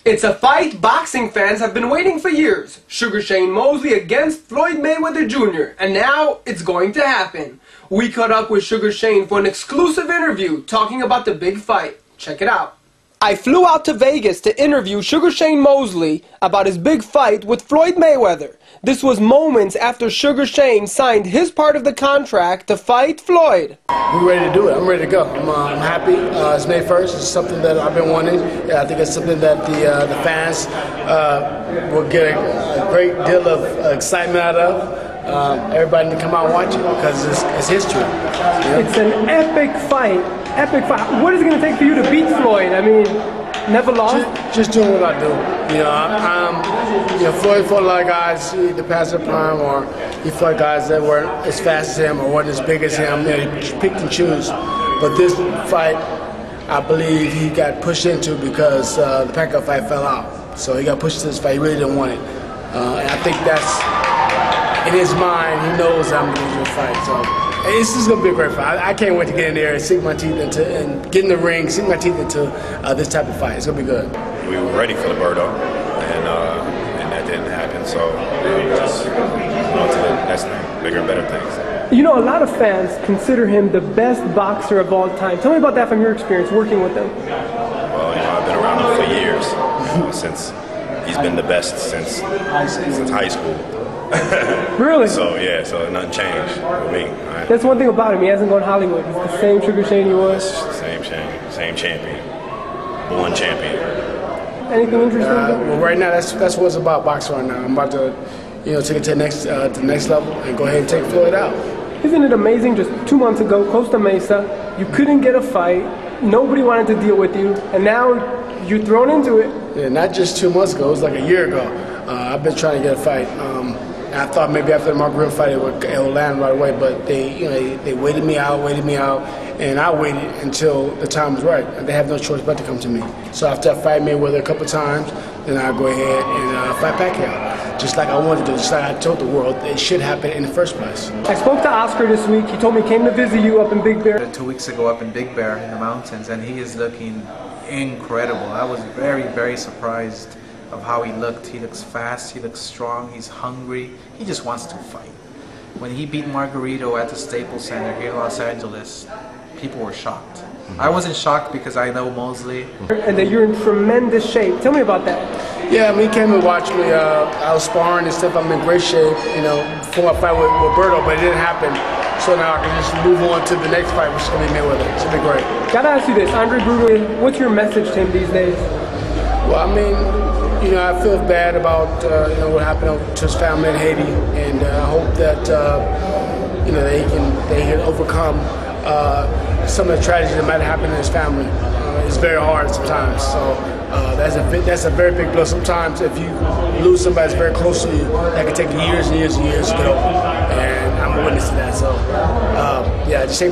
It's a fight boxing fans have been waiting for years. Sugar Shane Mosley against Floyd Mayweather Jr. And now it's going to happen. We caught up with Sugar Shane for an exclusive interview talking about the big fight. Check it out. I flew out to Vegas to interview Sugar Shane Mosley about his big fight with Floyd Mayweather. This was moments after Sugar Shane signed his part of the contract to fight Floyd. We're ready to do it. I'm ready to go. I'm happy. It's May 1st. It's something that I've been wanting. I think it's something that the fans will get a great deal of excitement out of. Everybody need to come out and watch it because it's history. You know? It's an epic fight. Epic fight. What is it going to take for you to beat Floyd? I mean, never lost? Just doing what I do. Floyd fought a lot of guys either past their prime or he fought guys that weren't as fast as him or weren't as big as him. He picked and choose. But this fight, I believe he got pushed into because the Pacquiao fight fell out. So he got pushed into this fight. He really didn't want it. And I think that's, in his mind, he knows I'm going to lose this fight. So this is going to be a great fight. I can't wait to get in there and sink my teeth into, and get in the ring, sink my teeth into this type of fight. It's going to be good. We were ready for the Birdo, and that didn't happen. So just on to the next thing, bigger and better things. You know, a lot of fans consider him the best boxer of all time. Tell me about that from your experience working with him. Well, I've been around him for years, since he's been the best since high school. Really? So yeah, so nothing changed with me. Right? That's one thing about him. He hasn't gone Hollywood. He's the same Sugar Shane he was. Same Shane, same champion, born champion. Anything interesting? Well, right now that's what's about boxing right now. I'm about to, take it to the next level and go ahead and take Floyd out. Isn't it amazing? Just 2 months ago, Costa Mesa, you couldn't get a fight. Nobody wanted to deal with you, and now you're thrown into it. Yeah, not just 2 months ago. It was like a year ago. I've been trying to get a fight. I thought maybe after the Mark Grill fight it would land right away, but they waited me out, and I waited until the time was right. They have no choice but to come to me. So after I fight Mayweather a couple times, then I go ahead and fight Pacquiao, just like I wanted to do, just like I told the world it should happen in the first place. I spoke to Oscar this week. He told me he came to visit you up in Big Bear. 2 weeks ago up in Big Bear in the mountains, and he is looking incredible. I was very, very surprised of how he looked. He looks fast, he looks strong, he's hungry, he just wants to fight. When he beat Margarito at the Staples Center here in Los Angeles, people were shocked. I wasn't shocked because I know Mosley. And that you're in tremendous shape. Tell me about that. Yeah, he came and watched me. I was sparring and stuff. I'm in great shape, before my fight with Roberto, but it didn't happen. So now I can just move on to the next fight, which is going to be Mayweather. It's going to be great. Gotta ask you this, Andre Bruno, what's your message to him these days? Well, I feel bad about what happened to his family in Haiti, and I hope that they can overcome some of the tragedy that might have happened in his family. It's very hard sometimes, so that's a very big blow. Sometimes if you lose somebody that's very close to you, that can take years and years and years to get over, and I'm a witness to that. So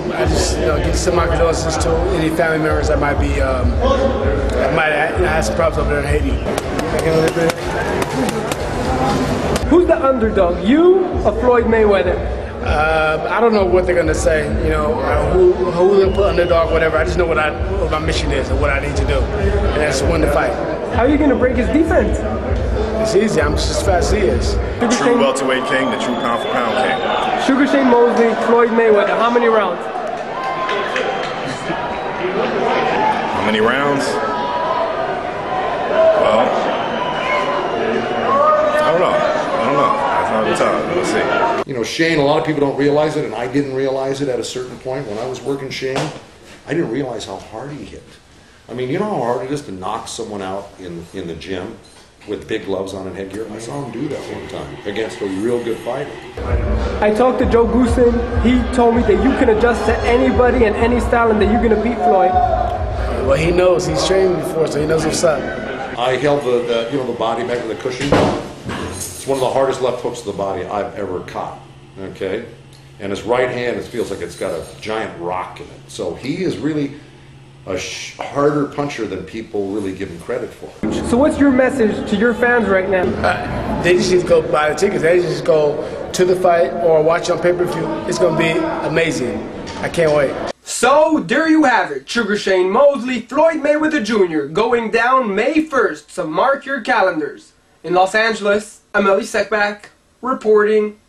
I just give some my condolences to any family members that might be that might have some problems over there in Haiti. Who's the underdog, you or Floyd Mayweather? I don't know what they're gonna say. Who will put underdog, whatever. I just know what my mission is and what I need to do, and that's to win the fight. How are you gonna break his defense? It's easy. I'm just as fast as he is. The true welterweight king, the true pound for pound king. Sugar Shane Mosley, Floyd Mayweather. How many rounds? How many rounds? Well, I don't know. That's not the time. We'll see. Shane, a lot of people don't realize it, and I didn't realize it at a certain point. When I was working Shane, I didn't realize how hard he hit. You know how hard it is to knock someone out in the gym with big gloves on and headgear? I saw him do that one time against a real good fighter. I talked to Joe Goosen. He told me that you can adjust to anybody and any style and that you're going to beat Floyd. Well, he knows. He's trained before, so he knows what's up. I held the body back with the cushion. It's one of the hardest left hooks of the body I've ever caught. Okay, and his right hand, it feels like it's got a giant rock in it. So he is really a harder puncher than people really give him credit for. So what's your message to your fans right now? They just need to go buy the tickets. They just go to the fight or watch on pay-per-view. It's going to be amazing. I can't wait. So, there you have it. Sugar Shane Mosley, Floyd Mayweather Jr. going down May 1st, so mark your calendars. In Los Angeles, I'm Ellie Seckback, reporting.